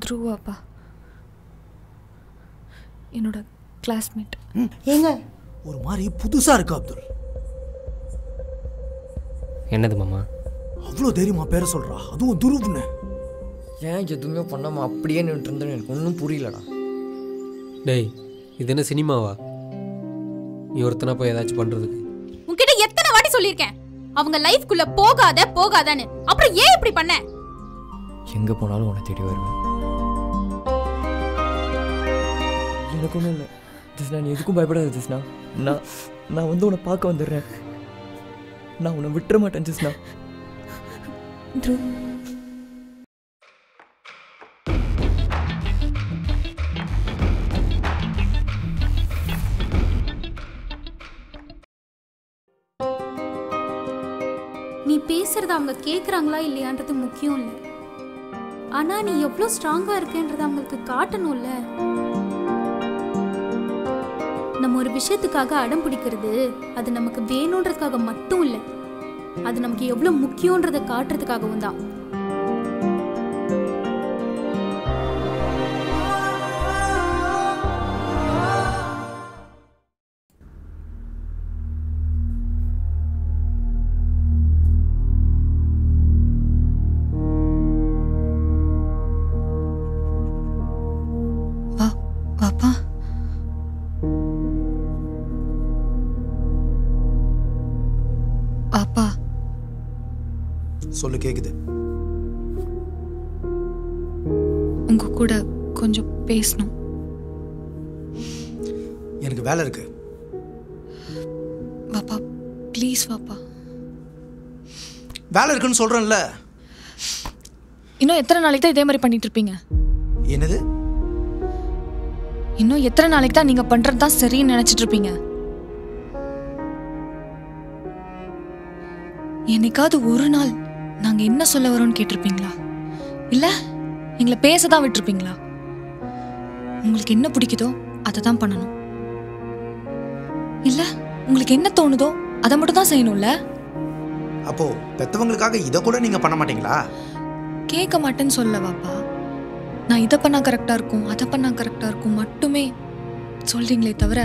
த்ருவாப்பா, என்னோட கிளாஸ்மேட். ஏங்க ஒரு மாதிரி புதுசாக இருக்கு அப்துல். என்னது மாமா அவ்வளோ தைரியமா பேர சொல்கிறா, அதுவும் துருவுன்னு. ஏன் எதுவுமே பண்ணாமல் அப்படியே நின்று இருந்தேன்னு எனக்கு ஒன்றும் புரியலடா. டேய், இது என்ன சினிமாவா? நீ ஒருத்தனா போய் ஏதாச்சும் பண்ணுறதுக்கு? உன்கிட்ட எத்தனை வாட்டி சொல்லியிருக்கேன் அவங்க லைஃப்குள்ள போகாதன்னு. அப்புறம் ஏன் இப்படி பண்ண? எங்கே போனாலும் உன்னை தேடி வருவேன். எனக்கு ஒன்றும் இல்லை ஜிஸ்னா, நீ எதுக்கும் பயப்படாத ஜிஸ்னா. நான் வந்து உன்னை பார்க்க வந்துடுறேன். நான் உன்னை விட்டுற மாட்டேன் ஜிஸ்னா. நீ பேசுறத அவங்க கேட்குறாங்களா இல்லையான்றது முக்கியம் இல்லை. ஆனா நீ எவ்வளோ ஸ்ட்ராங்கா இருக்கேன்றத அவங்களுக்கு காட்டணும்ல. நம்ம ஒரு விஷயத்துக்காக அடம் பிடிக்கிறது அது நமக்கு வேணுன்றதுக்காக மட்டும் இல்லை, அது நமக்கு எவ்வளோ முக்கியன்றதை காட்டுறதுக்காகவும் தான். பாப்பா, பாப்பா சொல்லு, கேக்குது. உங்க கூட கொஞ்சம் பேசணும். எனக்கு வேலை இருக்கு. பாப்பா ப்ளீஸ் பாப்பா. வேலை இருக்குன்னு சொல்றேன்ல. இன்னும் எத்தனை நாளைக்கு தான் இதே மாதிரி பண்ணிட்டு இருப்பீங்க? என்னது? இன்னும் எத்தனை நாளைக்கு தான் நீங்க பண்றது தான் சரின்னு நினைச்சிட்டு இருப்பீங்க? என்னைக்காவது ஒரு நாள் நாங்க என்ன சொல்ல வரோம்னு கேட்டிருப்பீங்களா? இல்ல எங்களை பேசதான் விட்டுருப்பீங்களா? உங்களுக்கு என்ன பிடிக்குதோ அதை தான் பண்ணணும். இல்ல உங்களுக்கு என்ன தோணுதோ அதை மட்டும் தான் செய்யணும்ல. அப்போ பெத்தவங்களுக்காக இதை கூட நீங்க பண்ண மாட்டீங்களா? கேட்க மாட்டேன்னு சொல்ல வாப்பா. நான் இதை பண்ணா கரெக்டா இருக்கும், அதை பண்ணா கரெக்டா இருக்கும் மட்டுமே சொல்றீங்களே தவிர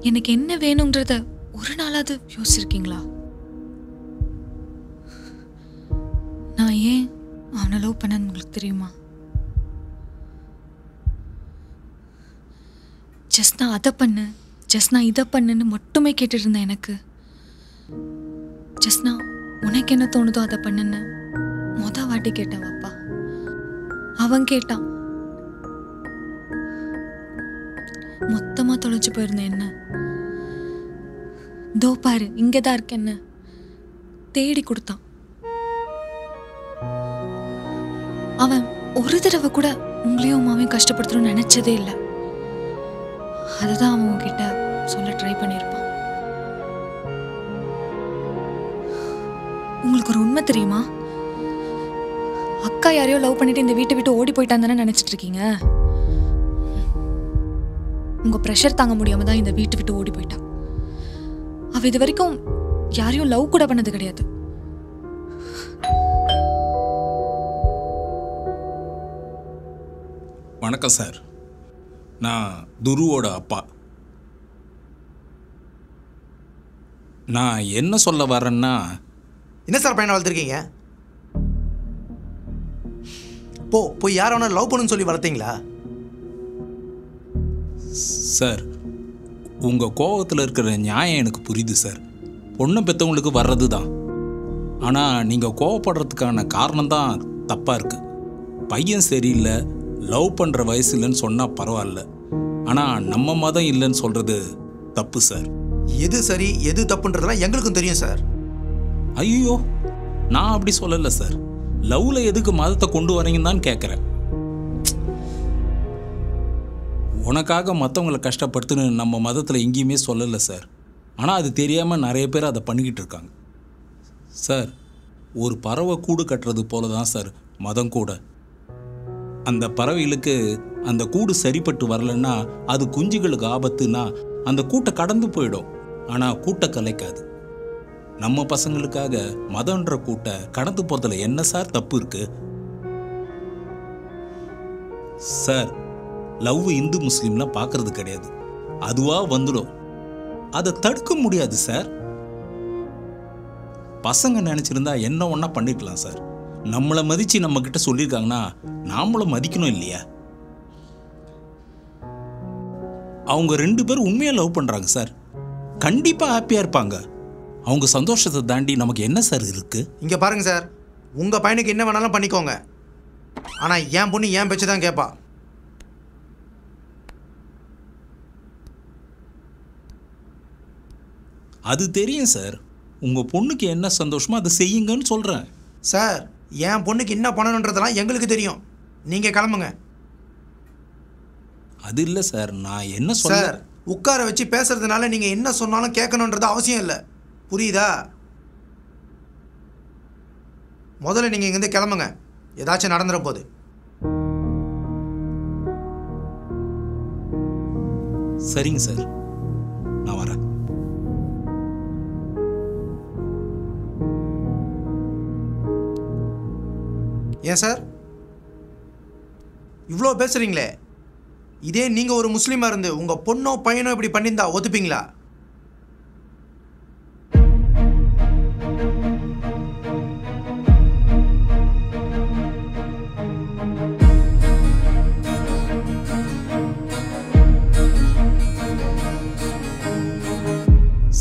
எனக்கு என்ன வேணுங்கிறத ஒரு நாளாவது யோசிச்சிருக்கீங்களா? நான் ஏன் அவனை லவ் பண்ணேன்னு உங்களுக்கு தெரியுமா? ஜஸ்ட் நான் அதை பண்ணு, ஜஸ்ட் நான் இதை பண்ணுன்னு மட்டுமே கேட்டுட்டு இருந்தேன். எனக்கு ஜஸ்ட் நான் உனக்கு என்ன தோணுதோ அதை பண்ணுன்னு வாட்டி கேட்டேன் வாப்பா. அவன் கேட்டான். மொத்தமா தொலைச்சு போயிருந்தேன். என்ன தோ பாரு இங்கதான் இருக்கேன்னு தேடி கொடுத்தான். அவன் ஒரு தடவை கூட உங்களையும் அம்மாவையும் கஷ்டப்படுத்தணும்னு நினைச்சதே இல்லை. அதுதான் அவன் உங்ககிட்ட சொல்ல ட்ரை பண்ணியிருப்பான். உங்களுக்கு ஒரு உண்மை தெரியுமா? அக்கா யாரையோ லவ் பண்ணிட்டு இந்த வீட்டை விட்டு ஓடி போயிட்டான்னு தானே நினைச்சிட்டு இருக்கீங்க. உங்க ப்ரெஷர் தாங்க முடியாம தான் இந்த வீட்டை விட்டு ஓடி போயிட்டா. அவ இது வரைக்கும் யாரையும் லவ் கூட பண்ணது கிடையாது. வணக்கம் சார், நான் துருவோட அப்பா. நான் என்ன சொல்ல வரேன்னா, என்ன சார் பையனை வளர்த்துருக்கீங்க? போய் யார வேணா லவ் பண்ணுன்னு சொல்லி வளர்த்தீங்களா? சார், உங்கள் கோபத்தில் இருக்கிற நியாயம் எனக்கு புரியுது சார். பொண்ணை பெற்றவங்களுக்கு வர்றது தான். ஆனால் நீங்கள் கோவப்படுறதுக்கான காரணம் தான் தப்பாக இருக்குது. பையன் சரியில்லை, லவ் பண்ணுற வயசு இல்லைன்னு சொன்னால் பரவாயில்ல. ஆனால் நம்ம மதம் இல்லைன்னு சொல்கிறது தப்பு சார். எது சரி எது தப்புன்றதெல்லாம் எங்களுக்கும் தெரியும் சார். ஐயோ, நான் அப்படி சொல்லலை சார். லவ்வில் எதுக்கு மதத்தை கொண்டு வரீங்கன்னு தான் கேட்குறேன். உனக்காக மற்றவங்களை கஷ்டப்படுத்துன்னு நம்ம மதத்தில் எங்கேயுமே சொல்லலை சார். ஆனால் அது தெரியாமல் நிறைய பேர் அதை பண்ணிக்கிட்டு இருக்காங்க சார். ஒரு பறவை கூடு கட்டுறது போல தான் சார் மதம் கூட. அந்த பறவைகளுக்கு அந்த கூடு சரிப்பட்டு வரலன்னா அது குஞ்சுகளுக்கு ஆபத்துன்னா அந்த கூட்டை கடந்து போயிடும். ஆனால் கூட்டை கலைக்காது. நம்ம பசங்களுக்காக மதன்ற கூட்டை கடந்து போகிறதுல என்ன சார் தப்பு இருக்கு? சார், லவ் இந்து முஸ்லீம்லாம் பார்க்கறது கிடையாது. அதுவாக வந்துடும். அதை தடுக்க முடியாது சார். பசங்க நினச்சிருந்தா என்ன ஒன்றா பண்ணிக்கலாம் சார். நம்மளை மதித்து நம்மக்கிட்ட சொல்லியிருக்காங்கன்னா நாமளும் மதிக்கணும் இல்லையா? அவங்க 2 பேரும் உண்மையாக லவ் பண்ணுறாங்க சார். கண்டிப்பாக ஹாப்பியாக இருப்பாங்க. அவங்க சந்தோஷத்தை தாண்டி நமக்கு என்ன சார் இருக்குது? இங்கே பாருங்கள் சார், உங்கள் பையனுக்கு என்ன வேணாலும் பண்ணிக்கோங்க. ஆனால் என் பொண்ணு என் பேச்சு தான் கேட்பா. அது தெரியும் சார். உங்கள் பொண்ணுக்கு என்ன சந்தோஷமோ அதை செய்யுங்கன்னு சொல்கிறேன் சார். என் பொண்ணுக்கு என்ன பண்ணணுன்றதெல்லாம் எங்களுக்கு தெரியும். நீங்கள் கிளம்புங்க. அது இல்லை சார், நான் என்ன சார், சார் உட்கார வச்சு பேசுறதுனால நீங்கள் என்ன சொன்னாலும் கேட்கணுன்றது அவசியம் இல்லை. புரியுதா? முதல்ல நீங்கள் இங்கேருந்து கிளம்புங்க. ஏதாச்சும் நடந்துட போகுது. சரிங்க சார், நான் வரேன். ஏன் சார் இவ்வளோ பேசுகிறீங்களே? இதே நீங்கள் ஒரு முஸ்லீமாக இருந்து உங்கள் பொண்ணோ பையனோ இப்படி பண்ணியிருந்தா ஒத்துப்பீங்களா?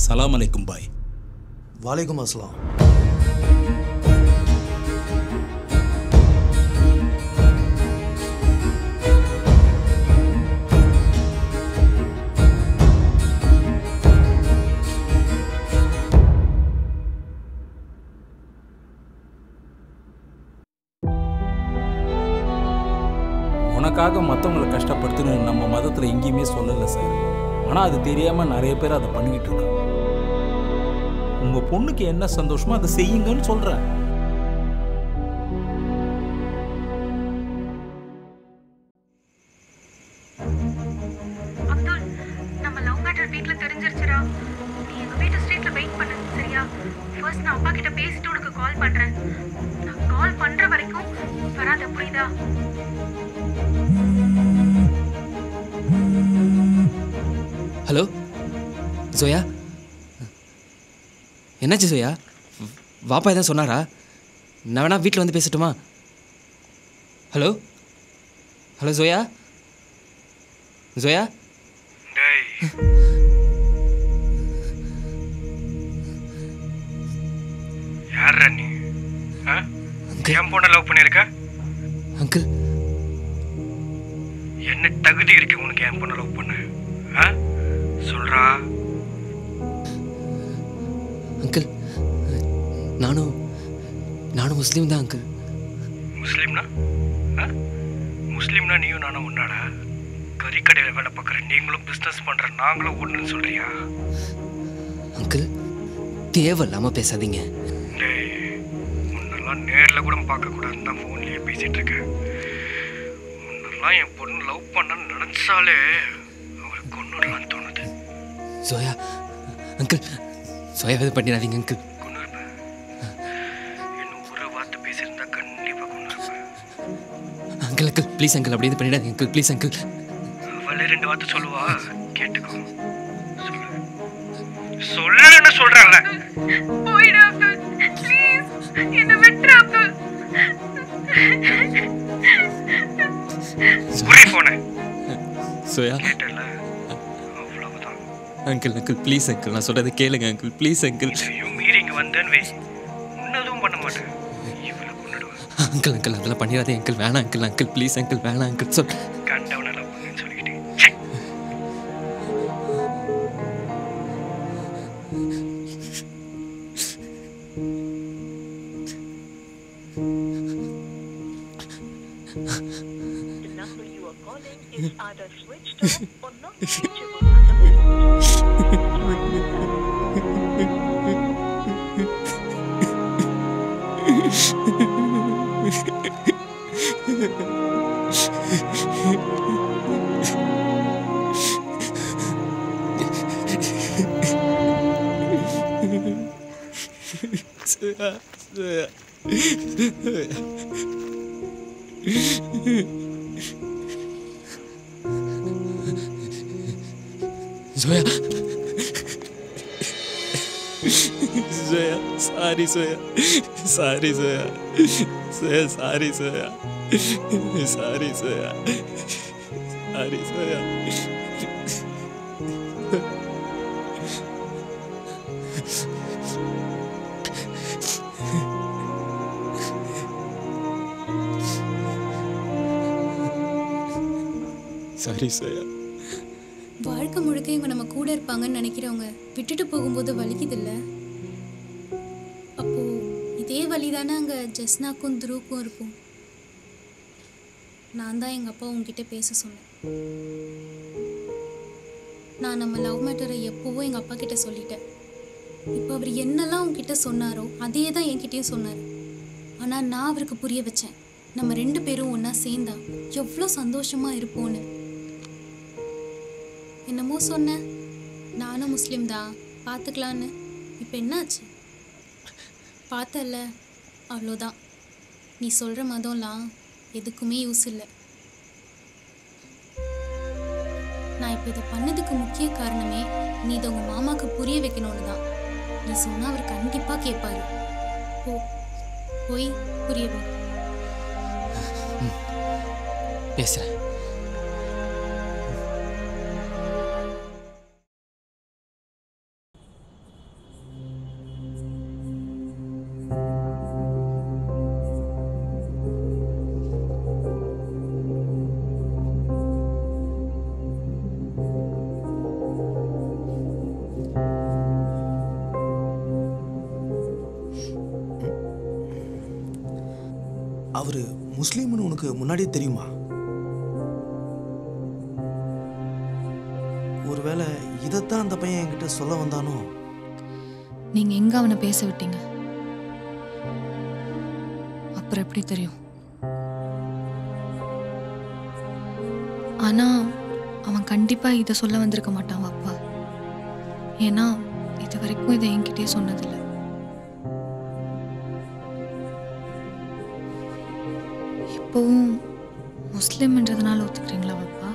சலாம் அலைக்கும் பாய். வாலைக்கும் அஸ்லாம். உனக்காக மற்றவங்களை கஷ்டப்படுத்துன்னு நம்ம மதத்தில் எங்கேயுமே சொல்லலை சார். ஆனால் அது தெரியாமல் நிறைய பேர் அதை பண்ணிக்கிட்டு இருக்காங்க. உங்கள் பொண்ணுக்கு என்ன சந்தோஷமோ அதை செய்யுங்கன்னு சொல்கிறேன். அப்துல், நம்ம லவ் மேட்டர் வீட்ல தெரிஞ்சிருச்சுடா. நீ எங்க வீட்டு ஸ்ட்ரீட்ல வெயிட் பண்ணு, சரியா? ஃபர்ஸ்ட் நான் அப்பா கிட்ட பேசிட்டு உனக்கு கால் பண்றேன். நான் கால் பண்ற வரைக்கும் வராத, புரியுதா? ஹலோ ஜோயா, என்னாச்சு ஜோயா? வாப்பா எதாவது சொன்னாரா? நான் வேணா வீட்டில் வந்து பேசட்டுமா? Hello hello Zoya, Zoya. யாரா நீ? என் பொண்ணை லவ் பண்ணியிருக்க? அங்கிள், என்ன தகுதி இருக்கு உனக்கு என் பொண்ணை லவ் பண்ண? சொல்றா. அங்கிள், நானும் முஸ்லீம் தான் அங்கிள். முஸ்லீம்னா? முஸ்லீம்னா நீயும் நானும் ஒன்னாடா? கறிக்கடையில் வேலை பார்க்குற நீங்களும் பிஸ்னஸ் பண்ணுற நாங்களும் ஒன்றுன்னு சொல்றியா? அங்கிள், தேவையில்லாமல் பேசாதீங்க. டேய், முன்னெல்லாம் நேரில் கூட பார்க்கக்கூடாதுன்னு தான் ஃபோன்லேயே பேசிகிட்டு இருக்கேன். முன்னெல்லாம் என் பொண்ணு லவ் பண்ணன்னு நினச்சாலே அவளை கொன்னுடலான்னு தோணுது. ஜோயா, அங்கிள், ஜோயா இது பண்ணிடாதீங்க அங்கிள். கொண்டு இருப்பேன். இன்னும் ஒரு வார்த்தை பேசியிருந்தா கண்டிப்பாக கொண்டு இருப்பேன். அங்கிள் ப்ளீஸ் அங்கிள், அப்படி இது பண்ணிடாதீங்க அங்கிள், ப்ளீஸ் அங்கிள். அவளே 2 வார்த்தை சொல்லுவா, கேட்டுக்கோ. சொல்லு சொல்றேன்ல. போயிடு அப்துல், ப்ளீஸ் என்ன விட்டுரு அப்துல். புரிய போன ஜோயா, கேட்டல, அவ்வளவுதான். அங்கிள் ப்ளீஸ் அங்கிள், நான் சொல்கிறத கேளுங்க அங்கிள், ப்ளீஸ் அங்கிள். இதையும் மீறி இங்கே வந்தேன்னு வை, இன்னதும் பண்ண மாட்டேன். இவளை கொண்டுடுவேன். அங்கிள் அதெல்லாம் பண்ணிடாதே அங்கிள், வேணாம் அங்கிள் ப்ளீஸ் அங்கிள், வேணாம் அங்கிள். சொல். கண்டவனை லவ் பண்ணுன்னு சொல்லிக்கிட்டு The number you are calling is either switched off or not reachable at the Zoya. Joya Joya sorry Joya sorry Joya Joya sorry Joya sorry Joya sorry Joya sorry Joya. வாழ்க்கை முழுக்க இவங்க நம்ம கூட இருப்பாங்கன்னு நினைக்கிறவங்க விட்டுட்டு போகும்போது வலிக்குதில்ல? அப்போ இதே வலி தானே அங்கே ஜெஸ்னாக்கும் துருவுக்கும் இருக்கும். நான் தான் எங்கள் அப்பா உங்ககிட்ட பேச சொன்னேன். நான் நம்ம லவ் மேட்டரை எப்போவோ எங்கள் அப்பா கிட்ட சொல்லிட்டேன். இப்போ அவர் என்னெல்லாம் உங்ககிட்ட சொன்னாரோ அதே தான் என்கிட்டயும் சொன்னார். ஆனால் நான் அவருக்கு புரிய வச்சேன், நம்ம 2 பேரும் ஒன்றா சேர்ந்தா எவ்வளோ சந்தோஷமாக இருப்போன்னு. என்னமோ சொன்னேன், நானும் முஸ்லீம் தான், பார்த்துக்கலான்னு. இப்போ என்னாச்சு? பார்த்தல, அவ்வளோதான். நீ சொல்கிற மதம்லாம் எதுக்குமே யூஸ் இல்லை. நான் இப்போ இதை பண்ணதுக்கு முக்கிய காரணமே நீ இதை உங்கள் மாமாவுக்கு புரிய வைக்கணும்னு தான். நீ சொன்னால் அவர் கண்டிப்பாக கேட்பாரு. போய் புரிய வை. பேசுகிறேன். அவரு முஸ்லீம்னு உனக்கு முன்னாடியே தெரியுமா? ஒருவேளை இதைத்தான் அந்த பையன் என்கிட்ட சொல்ல வந்தானோ? நீங்க எங்க அவனை பேச விட்டீங்க? அப்புறம் எப்படி தெரியும்? ஆனா அவன் கண்டிப்பா இதை சொல்ல வந்திருக்க மாட்டான் அப்பா. ஏன்னா இது வரைக்கும் இதை என்கிட்டயே சொன்னதில்லை. இப்போவும் முஸ்லிம்ன்றதுனால ஒத்துக்கிறீங்களா அப்பா?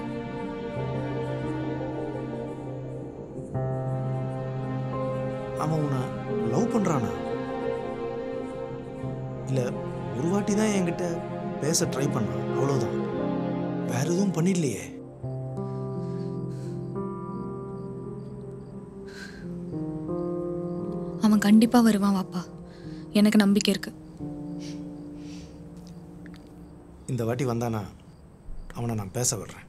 அவன் உன்னை லவ் பண்றானா? இல்ல ஒரு வாட்டி தான் என்கிட்ட பேச ட்ரை பண்ணான், அவ்வளவுதான். வேற எதுவும் பண்ணிடலையே. அவன் கண்டிப்பா வருவான் வாப்பா, எனக்கு நம்பிக்கை இருக்கு. இந்த வாட்டி வந்தானா அவனை நான் பேச விடுறேன்.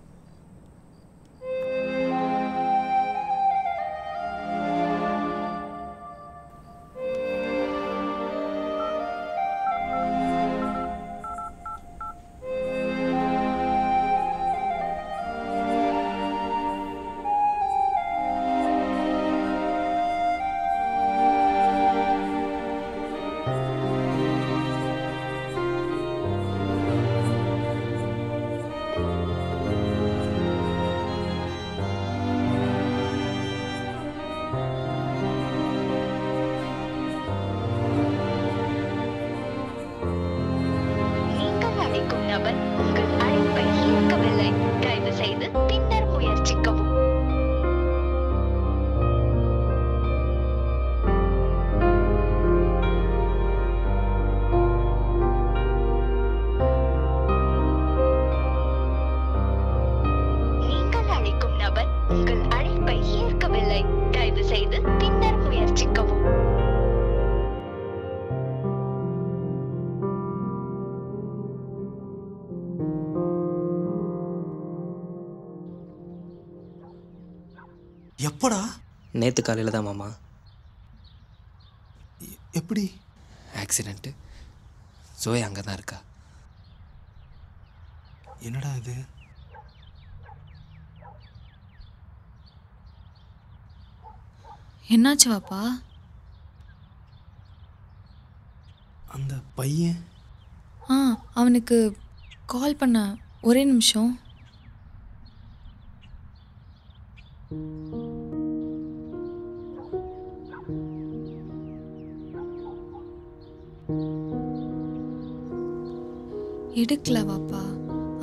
எப்படா? நேற்று காலையில் தான் மாமா. எப்படி? ஆக்சிடெண்ட்டு. ஜோயா அங்கே தான் இருக்கா. என்னடா இது? என்னாச்சு வாப்பா? அந்த பையன் அவனுக்கு கால் பண்ண, ஒரே நிமிஷம். எடுக்கல வாப்பா,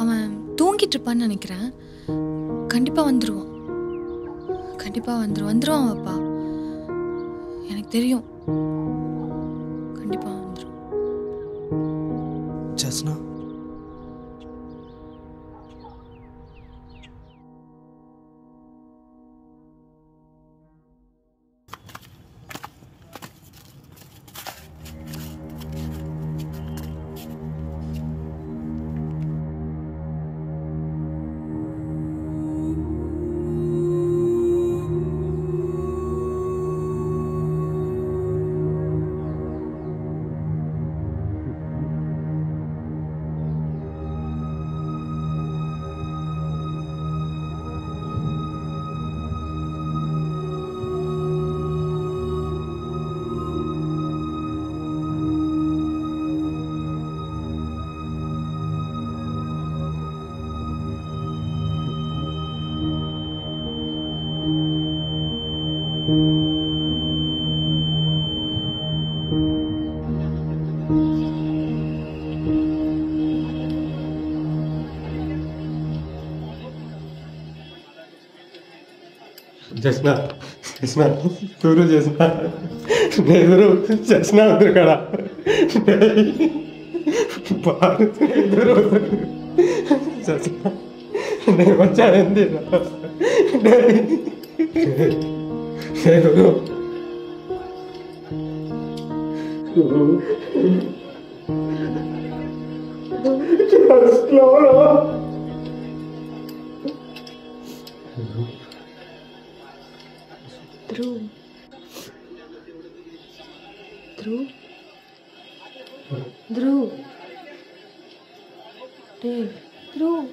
அவன் தூங்கிட்டு இருப்பான்னு நினைக்கிறேன். கண்டிப்பா வந்துருவான், கண்டிப்பாக வந்துருவான் அப்பா. எனக்கு தெரியும், கண்டிப்பாக வந்துடும். ஜஸ்னா ஜஸ்னா ஜஸ்னா துரு ஜஸ்னா எதிரு ஜஸ்னா வந்திருக்காடா பாரு எதிரு ஜஸ்னா மச்சான் எந்திரா எதிரு Dhruv. Dhruv. Dhruv. Dave. Dhruv.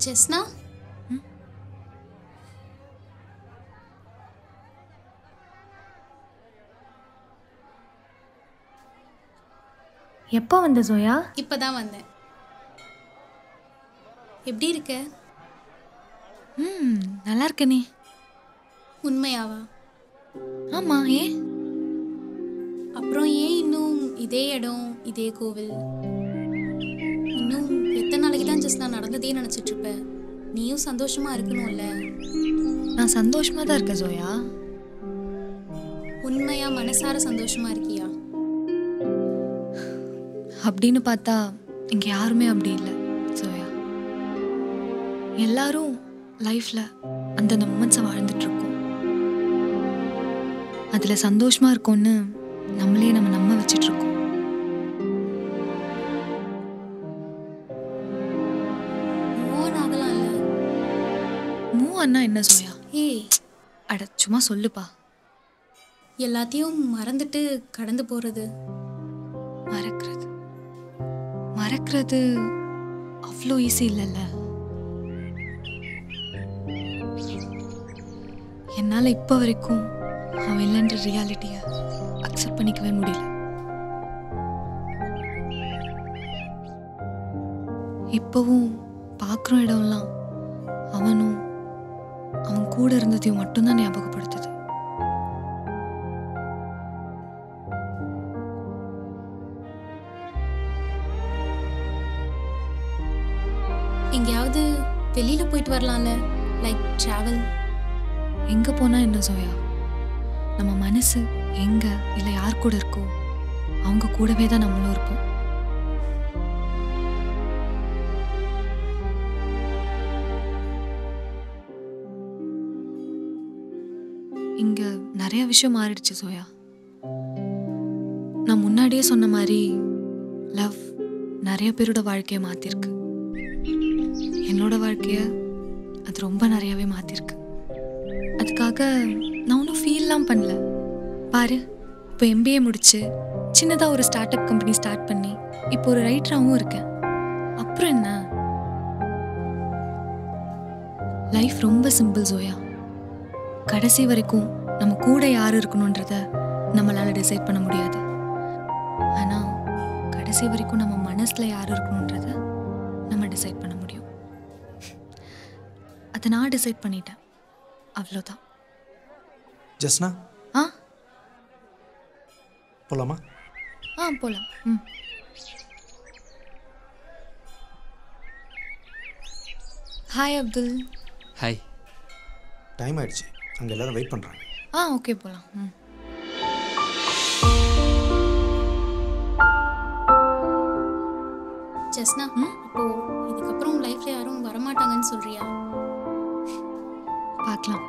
ஜஸ்னா எப்போ வந்த ஜோயா? இப்பதான் வந்தேன். எப்படி இருக்க? நல்லா இருக்கனே. உண்மையாவா? ஆமா. ஏன்? அப்புறம் ஏன் இன்னும் இதே இடம் இதே கோவில்? இன்னும் எத்தனை நாளைக்கு தான் ஜஸ்ட் நான் நடந்ததே நினச்சிட்டு இருப்பேன். நீயும் சந்தோஷமா இருக்கணும்ல. நான் சந்தோஷமா தான் இருக்கேன் ஜோயா. உண்மையா மனசார சந்தோஷமா இருக்கியா? அப்படின்னு பார்த்தா இங்கே யாருமே அப்படி இல்லை சோயா. எல்லாரும் லைஃப்பில் அந்தந்த மூமெண்ட்ஸை வாழ்ந்துட்டுருக்கோம். அதில் சந்தோஷமாக இருக்கோன்னு நம்மளே நம்ம நம்ப வச்சிட்ருக்கோம். மூவ் அண்ணா என்ன சோயா? ஏய் அட சும்மா சொல்லுப்பா. எல்லாத்தையும் மறந்துட்டு கடந்து போறது. மறக்கிறது அவ்வளோ ஈஸி இல்லைல்ல. என்னால் இப்போ வரைக்கும் அவன் இல்லைன்ற ரியாலிட்டியை அக்செப்ட் பண்ணிக்கவே முடியல. இப்போவும் பார்க்குற இடம்லாம் அவனும் அவன் கூட இருந்ததையும் மட்டும்தான் ஞாபகப்படுத்துது. எங்கேயாவது வெளியில போயிட்டு வரலாம்ல, லைக் டிராவல். எங்கே போனால் என்ன சோயா? நம்ம மனசு எங்கே இல்லை யார் கூட இருக்கோ அவங்க கூடவே தான் நம்மளும் இருப்போம். இங்கே நிறைய விஷயம் மாறிடுச்சு சோயா. நான் முன்னாடியே சொன்ன மாதிரி லவ் நிறைய பேரோட வாழ்க்கையை மாற்றிருக்கு. என்னோட வாழ்க்கையை அது ரொம்ப நிறையாவே மாற்றிருக்கு. அதுக்காக நான் ஒன்றும் ஃபீல்லாம் பண்ணல. பாரு, இப்போ MBA முடிச்சு சின்னதாக ஒரு ஸ்டார்ட் அப் கம்பெனி ஸ்டார்ட் பண்ணி இப்போ ஒரு ரைட்டராகவும் இருக்கேன். அப்புறம் என்ன? லைஃப் ரொம்ப சிம்பிள் சோயா. கடைசி வரைக்கும் நம்ம கூட யார் இருக்கணுன்றத நம்மளால் டிசைட் பண்ண முடியாது. ஆனால் கடைசி வரைக்கும் நம்ம மனசில் யார் இருக்கணுன்றத நம்ம டிசைட் பண்ண முடியும். அதை நான் டிசைட் பண்ணிட்டேன், அவ்வளோதான். ஜஸ்னா ஆ போலாமா? போகலாம். ம். ஹாய் அப்துல். ஹாய். டைம் ஆயிடுச்சு, அங்கே எல்லாரும் வெயிட் பண்ணுறாங்க. ஓகே போகலாம். ம். ஜஸ்னா, அப்போ இதுக்கப்புறம் லைஃப்ல யாரும் வரமாட்டாங்கன்னு சொல்றியா? பார்க்கலாம்.